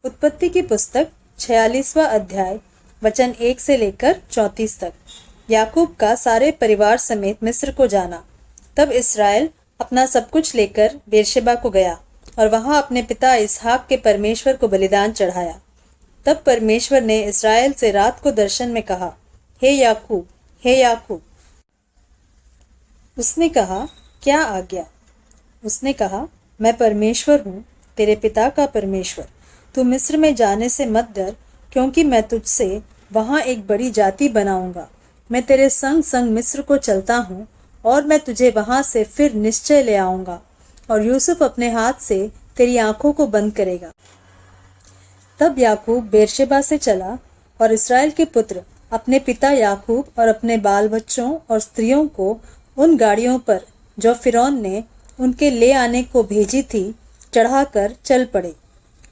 उत्पत्ति की पुस्तक 46वां अध्याय वचन 1 से लेकर 34 तक। याकूब का सारे परिवार समेत मिस्र को जाना। तब इस्राएल अपना सब कुछ लेकर बेरशेबा को गया और वहां अपने पिता इसहाक के परमेश्वर को बलिदान चढ़ाया। तब परमेश्वर ने इस्राएल से रात को दर्शन में कहा, हे याकूब, हे याकूब। उसने कहा, क्या आज्ञा? उसने कहा, मैं परमेश्वर हूँ, तेरे पिता का परमेश्वर। तू मिस्र में जाने से मत डर, क्योंकि मैं तुझसे वहाँ एक बड़ी जाति बनाऊंगा। मैं तेरे संग संग मिस्र को चलता हूँ और मैं तुझे वहाँ से फिर निश्चय ले आऊंगा और यूसुफ अपने हाथ से तेरी आंखों को बंद करेगा। तब याकूब बेरशेबा से चला और इस्राएल के पुत्र अपने पिता याकूब और अपने बाल बच्चों और स्त्रियों को उन गाड़ियों पर जो फिरौन ने उनके ले आने को भेजी थी चढ़ाकर चल पड़े।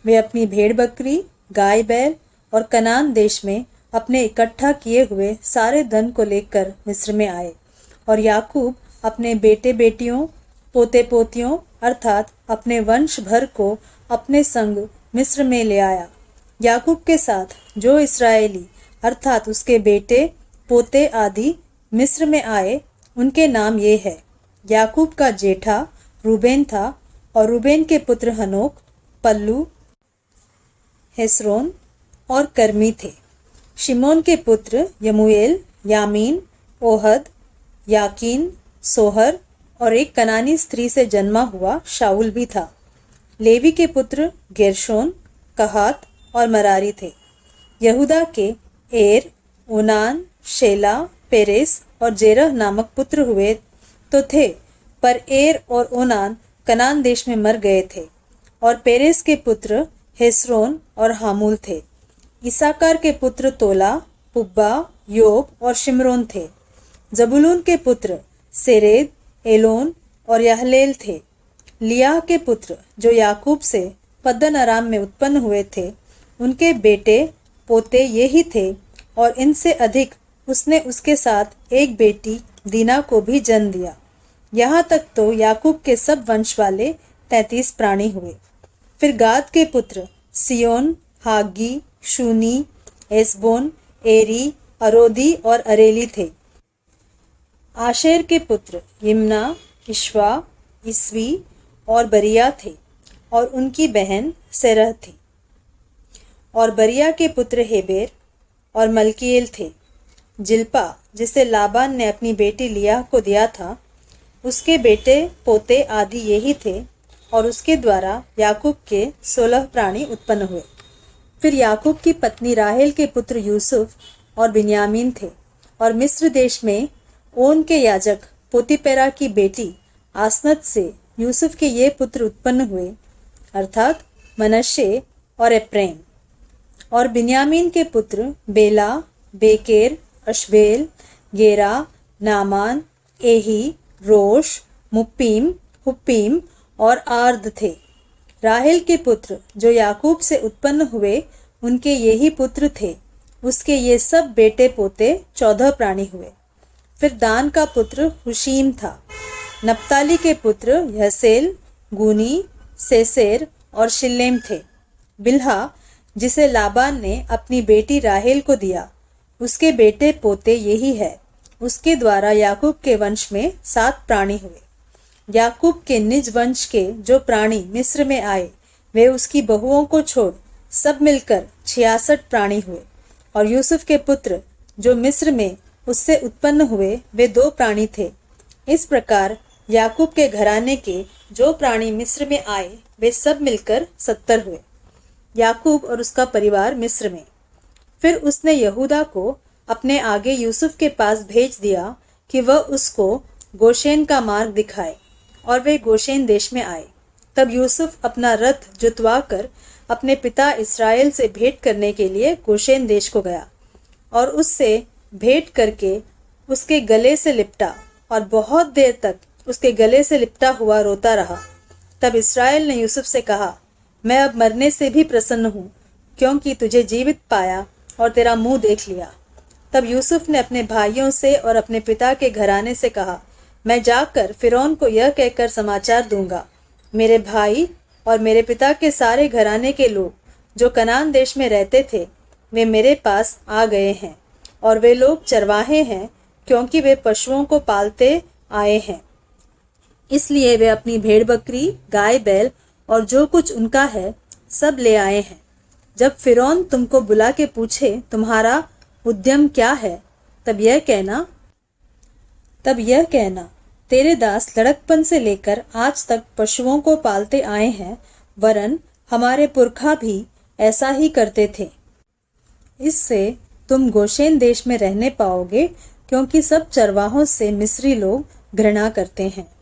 वे अपनी भेड़ बकरी, गाय बैल और कनान देश में अपने इकट्ठा किए हुए सारे धन को लेकर मिस्र में आए और याकूब अपने बेटे बेटियों, पोते पोतियों अर्थात अपने वंश भर को अपने संग मिस्र में ले आया। याकूब के साथ जो इस्राएली अर्थात उसके बेटे पोते आदि मिस्र में आए, उनके नाम ये है। याकूब का जेठा रूबेन था और रूबेन के पुत्र हनोक, पल्लू, हेस्रोन और कर्मी थे। शिमोन के पुत्र यमूएल, यामीन, ओहद, याकीन, सोहर और एक कनानी स्त्री से जन्मा हुआ शाऊल भी था। लेवी के पुत्र गेरशोन, कहात और मरारी थे। यहूदा के एर, ओनान, शेला, पेरेस और जेरह नामक पुत्र हुए तो थे, पर एर और ओनान कनान देश में मर गए थे। और पेरेस के पुत्र हेस्रोन और हामूल थे। इसाकार के पुत्र तोला, पुब्बा, योब और शिमरोन थे। जबूलून के पुत्र सेरेद, एलोन और यहलेल थे। लिया के पुत्र जो याकूब से पद्दन अराम में उत्पन्न हुए थे, उनके बेटे पोते ये ही थे और इनसे अधिक उसने उसके साथ एक बेटी दीना को भी जन्म दिया। यहाँ तक तो याकूब के सब वंश वाले 33 प्राणी हुए। फिर गाद के पुत्र सियोन, हागी, शूनी, एसबोन, एरी, अरोदी और अरेली थे। आशेर के पुत्र यिम्ना, इश्वा, इसवी और बरिया थे और उनकी बहन सेरह थी। और बरिया के पुत्र हेबेर और मलकीएल थे। जिल्पा जिसे लाबान ने अपनी बेटी लिया को दिया था, उसके बेटे पोते आदि यही थे और उसके द्वारा याकूब के 16 प्राणी उत्पन्न हुए। फिर याकूब की पत्नी राहेल के पुत्र यूसुफ और बिन्यामीन थे। और मिस्र देश में ओन के याजक पोतीपेरा की बेटी आसनत से यूसुफ के ये पुत्र उत्पन्न हुए, अर्थात मनश्शे और एप्रैम। और बिन्यामीन के पुत्र बेला, बेकेर, अशबेल, गेरा, नामान, एही, रोश, मुप्पीम, हुप्पीम और आर्द थे। राहेल के पुत्र जो याकूब से उत्पन्न हुए, उनके यही पुत्र थे। उसके ये सब बेटे पोते 14 प्राणी हुए। फिर दान का पुत्र हुशीम था। नप्ताली के पुत्र यहसेल, गूनी, सेसेर और शिल्लेम थे। बिल्हा जिसे लाबान ने अपनी बेटी राहेल को दिया, उसके बेटे पोते यही है। उसके द्वारा याकूब के वंश में 7 प्राणी हुए। याकूब के निज वंश के जो प्राणी मिस्र में आए, वे उसकी बहुओं को छोड़ सब मिलकर 66 प्राणी हुए। और यूसुफ के पुत्र जो मिस्र में उससे उत्पन्न हुए, वे 2 प्राणी थे। इस प्रकार याकूब के घराने के जो प्राणी मिस्र में आए, वे सब मिलकर 70 हुए। याकूब और उसका परिवार मिस्र में। फिर उसने यहूदा को अपने आगे यूसुफ के पास भेज दिया कि वह उसको गोशेन का मार्ग दिखाए, और वे गोशेन देश में आए। तब यूसुफ अपना रथ जुतवा कर अपने पिता इस्राएल से भेंट करने के लिए गोशेन देश को गया और उससे भेंट करके उसके गले से लिपटा और बहुत देर तक उसके गले से लिपटा हुआ रोता रहा। तब इस्राएल ने यूसुफ से कहा, मैं अब मरने से भी प्रसन्न हूँ, क्योंकि तुझे जीवित पाया और तेरा मुंह देख लिया। तब यूसुफ ने अपने भाइयों से और अपने पिता के घराने से कहा, मैं जाकर फिरौन को यह कहकर समाचार दूंगा, मेरे भाई और मेरे पिता के सारे घराने के लोग जो कनान देश में रहते थे वे मेरे पास आ गए हैं, और वे लोग चरवाहे हैं क्योंकि वे पशुओं को पालते आए हैं। इसलिए वे अपनी भेड़ बकरी, गाय बैल और जो कुछ उनका है सब ले आए हैं। जब फिरौन तुमको बुला के पूछे तुम्हारा उद्यम क्या है, तब यह कहना तेरे दास लड़कपन से लेकर आज तक पशुओं को पालते आए हैं, वरन हमारे पुरखा भी ऐसा ही करते थे। इससे तुम गोशेन देश में रहने पाओगे, क्योंकि सब चरवाहों से मिस्री लोग घृणा करते हैं।